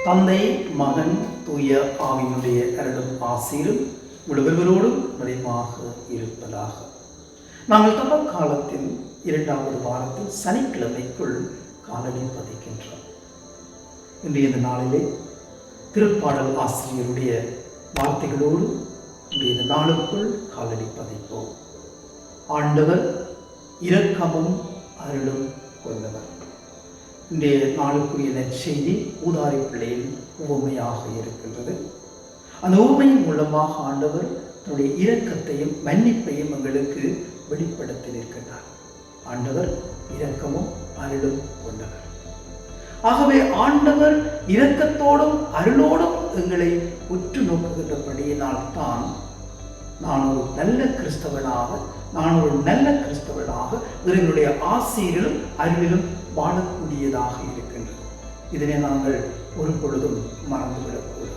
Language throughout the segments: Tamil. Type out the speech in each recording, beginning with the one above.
தந்தை, மகன், தூய ஆவியினுடைய அருளும் ஆசீரும் ஒருவரோடும் நிறைவாக இருப்பதாக. நாங்கள் தப காலத்தில் 2வது வாரத்தில் சனிக்கிழமைக்குள் காலடி பதிக்கின்றோம். இன்றைய இந்த நாளிலே திருப்பாடல் ஆசிரியருடைய வார்த்தைகளோடு இன்றைய நாளுக்குள் காலடி பதிப்போம். ஆண்டவர் இரக்கமும் அருளும் கொண்டவர். இன்றைய நாளுக்குரிய நற்செய்தி ஊதாரி பிள்ளையின் உவமையாக இருக்கின்றது. அந்த உவமையின் மூலமாக ஆண்டவர் தன்னுடைய இரக்கத்தையும் மன்னிப்பையும் எங்களுக்கு வெளிப்படுத்தி இருக்கின்றார். ஆண்டவர் இரக்கமும் அருளும் கொண்டவர். ஆகவே ஆண்டவர் இரக்கத்தோடும் அருளோடும் எங்களை உற்று நோக்குகின்றபடியினால் தான் நான் ஒரு நல்ல கிறிஸ்தவனாக இவர்களுடைய ஆசீரிலும் அருளிலும் வாழக்கூடியதாக இருக்கின்றது. இதனை நாங்கள் ஒரு பொழுதும் மறந்துவிடக்கூடாது.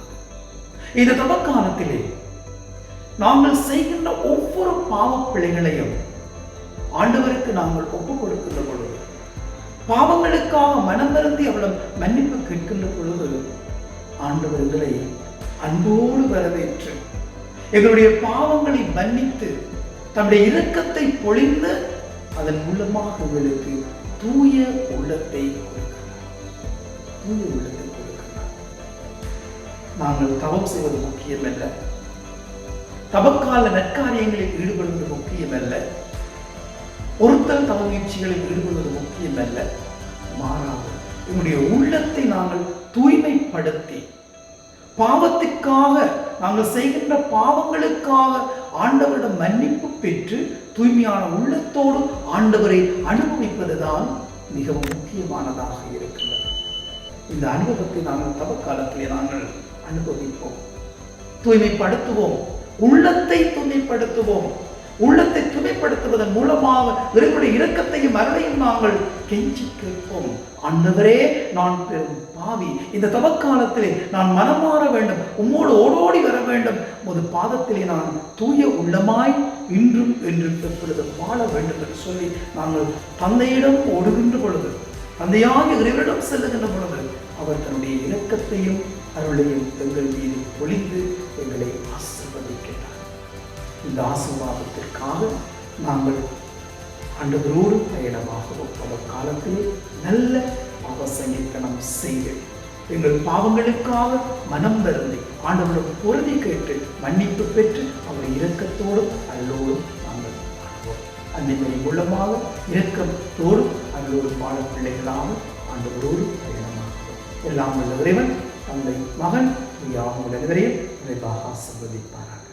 இந்த தபக்காலத்திலே நாங்கள் செய்கின்ற ஒவ்வொரு பாவ பிழைகளையும் ஆண்டவருக்கு நாங்கள் ஒப்புக் கொடுக்கின்ற பொழுது, பாவங்களுக்காக மனம் வருந்தி அவளிடம் மன்னிப்பு கேட்கின்ற பொழுது, ஆண்டவர் எங்களை அன்போடு வரவேற்று எங்களுடைய பாவங்களை மன்னித்து தன்னுடைய இரக்கத்தை பொழிந்து அதன் மூலமாக எங்களுக்கு தூய உள்ளத்தை கொடுக்கிறார். நாங்கள் தவம் செய்வது முக்கியமல்ல, தபக்கால நற்காரியங்களில் ஈடுபடுவது முக்கியமல்ல, பொருத்தல் தவ முயற்சிகளில் ஈடுபடுவது முக்கியமல்ல. மாறாக எங்களுடைய உள்ளத்தை நாங்கள் தூய்மைப்படுத்தி பாவத்திற்காக நாங்கள் செய்கின்ற பாவங்களுக்காக ஆண்டவரிடம் மன்னிப்பு பெற்று தூய்மையான உள்ளத்தோடு ஆண்டவரை அனுபவிப்பதுதான் மிகவும் முக்கியமானதாக இருக்கின்றது. இந்த அனுபவத்தை நாங்கள் தபக்காலத்திலே நாங்கள் அனுபவிப்போம், தூய்மைப்படுத்துவோம், உள்ளத்தை தூய்மைப்படுத்துவோம். உள்ளத்தை தூய்மைப்படுத்துவதன் மூலமாக இறைவனுடைய இரக்கத்தையும் அருளையும் நாங்கள் கெஞ்சி கேட்போம். ஆண்டவரே, நான் பெரும் பாவி, இந்த தவக்காலத்திலே நான் மனமாற வேண்டும், உம்மோடு ஓடோடி வர வேண்டும், உமது பாதத்திலே நான் தூய உள்ளமாய் இன்றும் என்றும் எப்பொழுதும் வாழ வேண்டும் என்று சொல்லி நாங்கள் தந்தையிடம் ஓடுகின்ற பொழுது, தந்தையாக இறைவனிடம் செல்லுகின்ற பொழுது, அவர் தன்னுடைய இரக்கத்தையும் அருளையும் எங்கள் மீது பொழிந்து எங்களை ஆசீர்வதிக்கிறார். இந்த ஆசீர்வாதத்திற்காக நாங்கள் ஆண்டவரோடு பயணமாகவும் அவர் காலத்திலே நல்ல பாவசங்கீர்த்தனம் செய்து எங்கள் பாவங்களுக்காக மனம் வருந்தி ஆண்டவரிடம் பொருதி கேட்டு மன்னிப்பு பெற்று அவரை இரக்கத்தோடும் அருளோடும் நாங்கள் வாழ்வோம். அன்னைமணி மூலமாக இரக்கத்தோடும் அருளோடும் வாழ பிள்ளைகளாக ஆண்டவரோடு பயணமாகவும் எல்லாம் வல்ல இறைவன் தந்தை, மகன், யாவும் அனைவரையும் நிறைவாக ஆசீர்வதிப்பார்கள்.